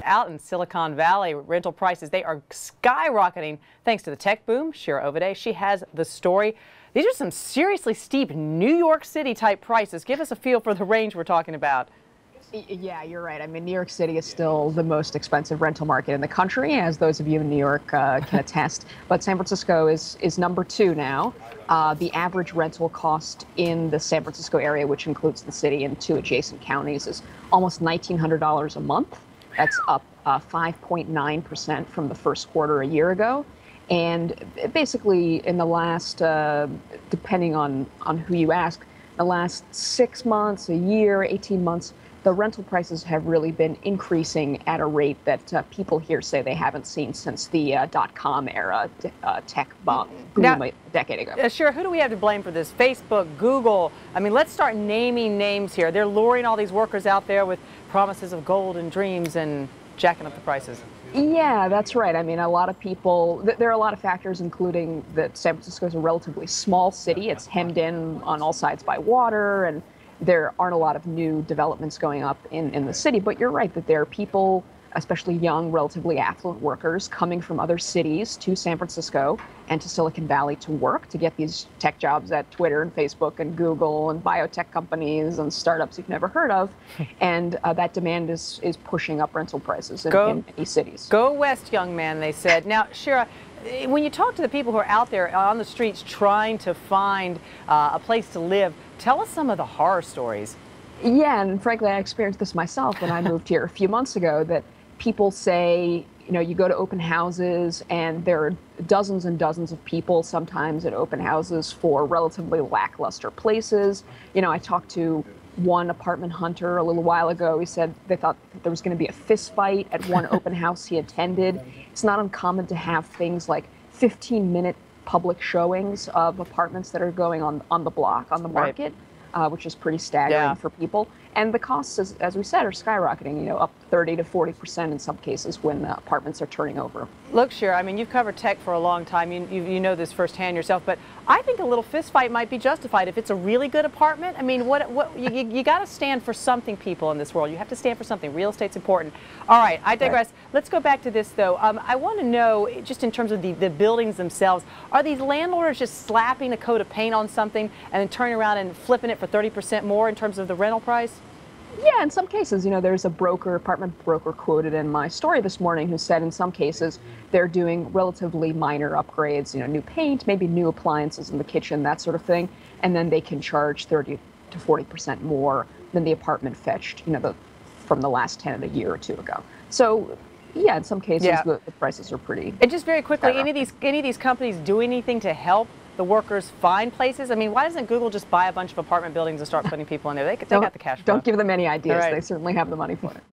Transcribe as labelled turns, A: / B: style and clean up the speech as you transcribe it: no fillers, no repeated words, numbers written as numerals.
A: out in Silicon Valley. Rental prices, they are skyrocketing thanks to the tech boom. Shira Ovide, she has the story. These are some seriously steep New York City type prices. Give us a feel for the range we're talking about.
B: Yeah, you're right. I mean, New York City is still the most expensive rental market in the country, as those of you in New York can attest. But San Francisco is number 2 now. The average rental cost in the San Francisco area, which includes the city and 2 adjacent counties, is almost $1,900 a month. That's up 5.9% from the first quarter a year ago. And basically, in the last, depending on who you ask, the last 6 months, a year, 18 months, the rental prices have really been increasing at a rate that people here say they haven't seen since the .com era, tech boom a decade ago.
A: Sure, who do we have to blame for this? Facebook, Google? I mean, let's start naming names here. They're luring all these workers out there with promises of gold and dreams and jacking up the prices.
B: Yeah, that's right. I mean, a lot of people, there are a lot of factors, including that San Francisco is a relatively small city. It's hemmed in on all sides by water, and there aren't a lot of new developments going up in the city. But you're right that there are people, especially young, relatively affluent workers, coming from other cities to San Francisco and to Silicon Valley to work, to get these tech jobs at Twitter and Facebook and Google and biotech companies and startups you've never heard of. And that demand is pushing up rental prices in many cities.
A: Go west, young man, they said. Now, Shira, when you talk to the people who are out there on the streets trying to find a place to live, tell us some of the horror stories.
B: Yeah, and frankly, I experienced this myself when I moved here a few months ago, that people say, you know, you go to open houses and there are dozens and dozens of people sometimes at open houses for relatively lackluster places. You know, I talked to one apartment hunter a little while ago. He said they thought there was going to be a fist fight at one open house he attended. It's not uncommon to have things like 15-minute public showings of apartments that are going on the block, on the market, which is pretty staggering for people. And the costs, as we said, are skyrocketing, you know, up 30 to 40% in some cases when the apartments are turning over.
A: Look, Shira, I mean, you've covered tech for a long time. You know this firsthand yourself, but I think a little fist fight might be justified if it's a really good apartment. I mean, you got to stand for something, people in this world. You have to stand for something. Real estate's important. All right, I digress. Let's go back to this, though. I want to know, just in terms of the buildings themselves, are these landlords just slapping a coat of paint on something and then turning around and flipping it for 30% more in terms of the rental price?
B: Yeah, in some cases, you know, there's a apartment broker quoted in my story this morning who said in some cases they're doing relatively minor upgrades, you know, new paint, maybe new appliances in the kitchen, that sort of thing, and then they can charge 30 to 40% more than the apartment fetched, you know, from the last tenant a year or two ago. So, yeah, in some cases the prices are pretty.
A: And just very quickly, any of these companies do anything to help the workers find places? I mean, why doesn't Google just buy a bunch of apartment buildings and start putting people in there? They got the cash flow.
B: Don't give them any ideas. They certainly have the money for it.